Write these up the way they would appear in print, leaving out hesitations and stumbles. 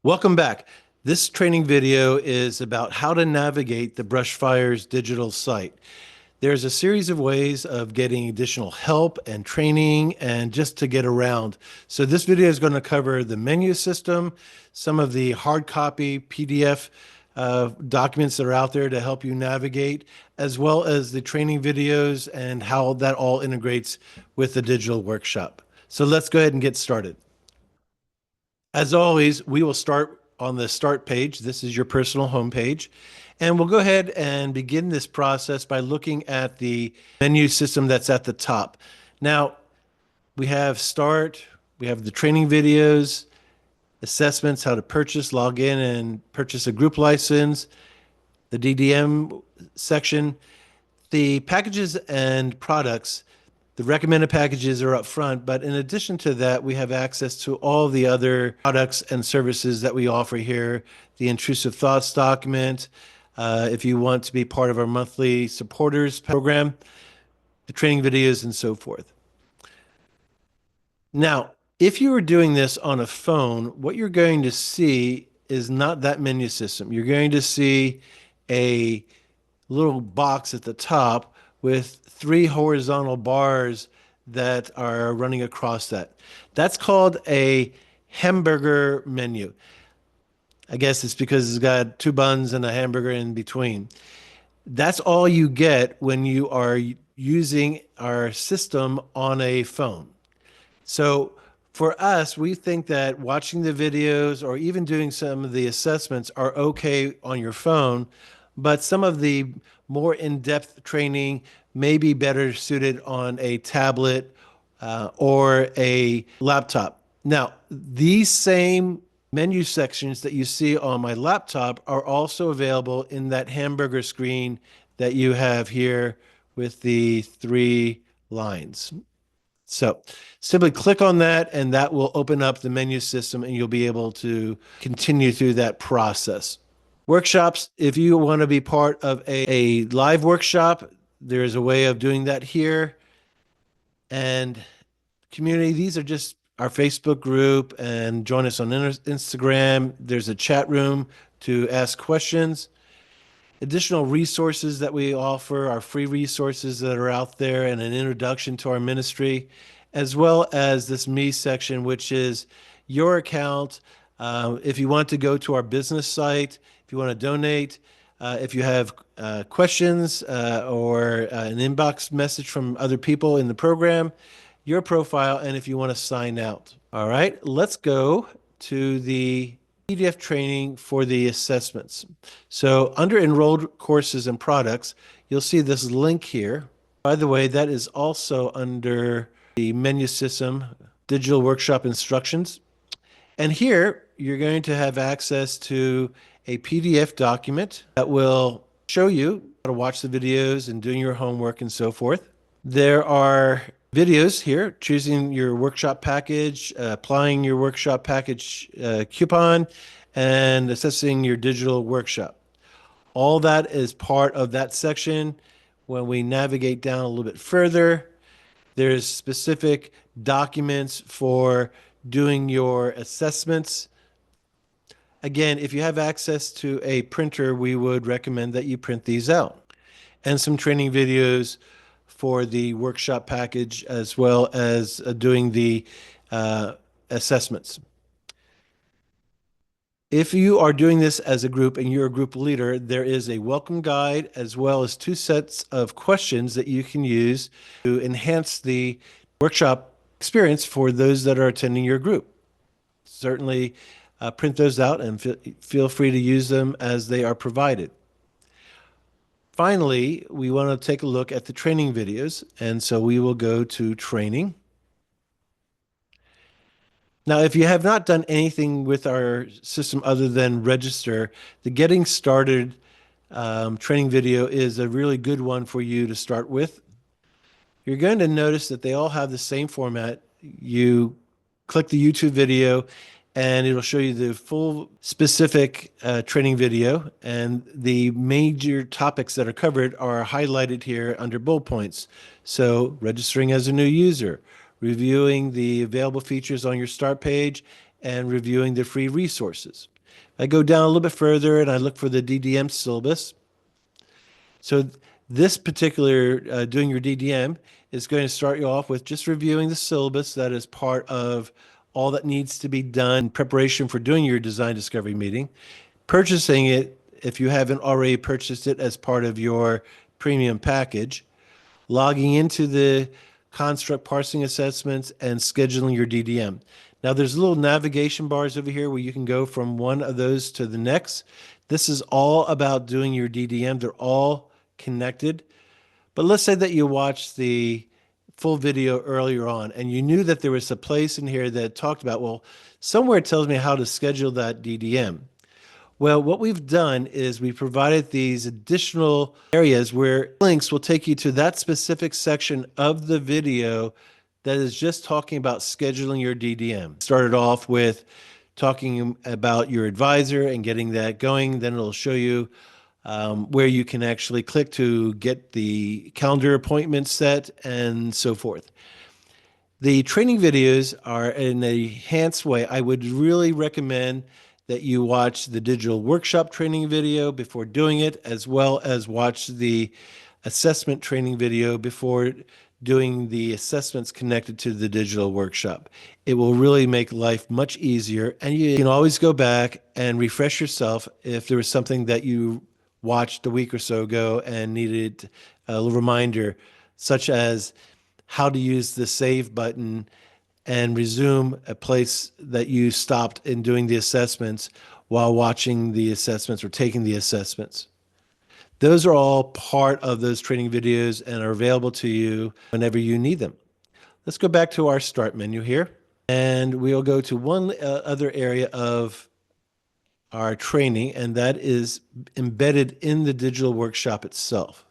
Welcome back. This training video is about how to navigate the Brushfire's digital site. There's a series of ways of getting additional help and training and just to get around. So this video is going to cover the menu system, some of the hard copy PDF documents that are out there to help you navigate, as well as the training videos and how that all integrates with the digital workshop. So let's go ahead and get started. As always, we will start on the start page. This is your personal homepage. And we'll go ahead and begin this process by looking at the menu system that's at the top. Now, we have start, we have the training videos, assessments, how to purchase, log in and purchase a group license, the DDM section, the packages and products. The recommended packages are up front, but in addition to that, we have access to all the other products and services that we offer here. The intrusive thoughts document, if you want to be part of our monthly supporters program, the training videos, and so forth. Now, if you are doing this on a phone, what you're going to see is not that menu system. You're going to see a little box at the top with three horizontal bars that are running across that. That's called a hamburger menu. I guess it's because it's got two buns and a hamburger in between. That's all you get when you are using our system on a phone. So for us, we think that watching the videos or even doing some of the assessments are okay on your phone, but some of the more in-depth training may be better suited on a tablet or a laptop. Now, these same menu sections that you see on my laptop are also available in that hamburger screen that you have here with the three lines. So simply click on that and that will open up the menu system and you'll be able to continue through that process. Workshops, if you want to be part of a live workshop, there's a way of doing that here. And community, these are just our Facebook group, and join us on Instagram. There's a chat room to ask questions. Additional resources that we offer are free resources that are out there and an introduction to our ministry, as well as this me section, which is your account. If you want to go to our business site, if you want to donate, if you have questions or an inbox message from other people in the program, your profile, and if you want to sign out. All right, let's go to the PDF training for the assessments. So under enrolled courses and products, you'll see this link here. By the way, that is also under the menu system, digital workshop instructions. And here you're going to have access to a PDF document that will show you how to watch the videos and doing your homework and so forth. There are videos here, choosing your workshop package, applying your workshop package coupon, and assessing your digital workshop. All that is part of that section. When we navigate down a little bit further, there's specific documents for doing your assessments. Again, if you have access to a printer, we would recommend that you print these out. And some training videos for the workshop package, as well as doing the assessments. If you are doing this as a group and you're a group leader, there is a welcome guide as well as two sets of questions that you can use to enhance the workshop experience for those that are attending your group. Certainly print those out and feel free to use them as they are provided. Finally, we want to take a look at the training videos, and so we will go to training. Now, if you have not done anything with our system other than register, the Getting Started training video is a really good one for you to start with. You're going to notice that they all have the same format. You click the YouTube video and it'll show you the full specific training video, and the major topics that are covered are highlighted here under bullet points. So registering as a new user, reviewing the available features on your start page, and reviewing the free resources. I go down a little bit further and I look for the DDM syllabus. So this particular doing your DDM is going to start you off with just reviewing the syllabus that is part of all that needs to be done in preparation for doing your design discovery meeting, purchasing it if you haven't already purchased it as part of your premium package, logging into the construct parsing assessments, and scheduling your DDM. Now there's little navigation bars over here where you can go from one of those to the next. This is all about doing your DDM. They're all connected. But let's say that you watched the full video earlier on and you knew that there was a place in here that talked about, well, somewhere it tells me how to schedule that DDM. Well, what we've done is we provided these additional areas where links will take you to that specific section of the video that is just talking about scheduling your DDM. Started off with talking about your advisor and getting that going. Then it'll show you where you can actually click to get the calendar appointment set and so forth. The training videos are in a enhanced way. I would really recommend that you watch the digital workshop training video before doing it, as well as watch the assessment training video before doing the assessments connected to the digital workshop. It will really make life much easier, and you can always go back and refresh yourself if there was something that you watched a week or so ago and needed a little reminder, such as how to use the save button and resume a place that you stopped in doing the assessments while watching the assessments or taking the assessments. Those are all part of those training videos and are available to you whenever you need them. Let's go back to our start menu here, and we'll go to one other area of our training, and that is embedded in the digital workshop itself.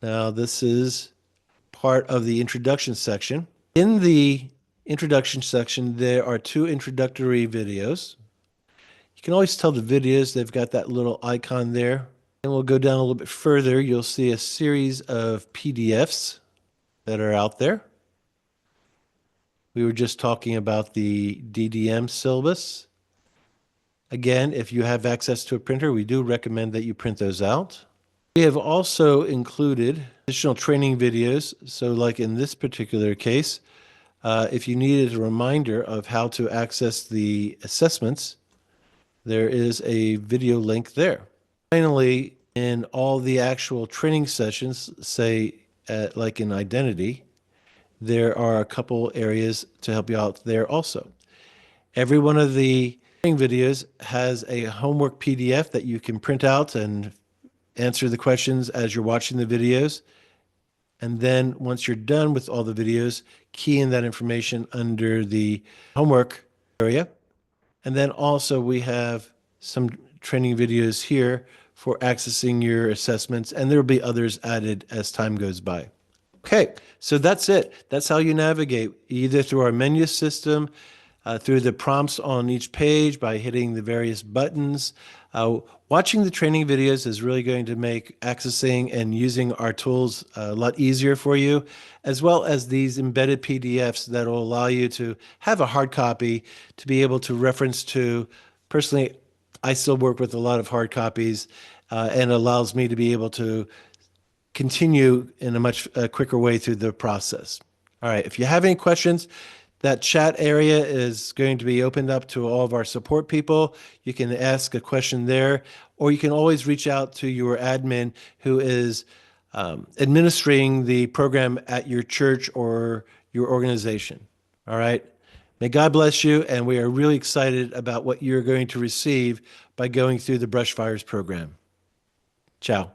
Now, this is part of the introduction section. In the introduction section, there are two introductory videos. You can always tell the videos, they've got that little icon there. And we'll go down a little bit further. You'll see a series of PDFs that are out there. We were just talking about the DDM syllabus. Again, if you have access to a printer, we do recommend that you print those out. We have also included additional training videos. So like in this particular case, if you needed a reminder of how to access the assessments, there is a video link there. Finally, in all the actual training sessions, say like in identity, there are a couple areas to help you out there also. Every one of the training videos has a homework PDF that you can print out and answer the questions as you're watching the videos. And then once you're done with all the videos, key in that information under the homework area. And then also we have some training videos here for accessing your assessments, and there will be others added as time goes by. Okay, so that's it. That's how you navigate, either through our menu system, through the prompts on each page by hitting the various buttons. Watching the training videos is really going to make accessing and using our tools a lot easier for you, as well as these embedded PDFs that will allow you to have a hard copy to be able to reference to. Personally, I still work with a lot of hard copies, and it allows me to be able to continue in a much quicker way through the process. All right, if you have any questions, that chat area is going to be opened up to all of our support people. You can ask a question there, or you can always reach out to your admin who is administering the program at your church or your organization. All right. May God bless you, and we are really excited about what you're going to receive by going through the Brushfires program. Ciao.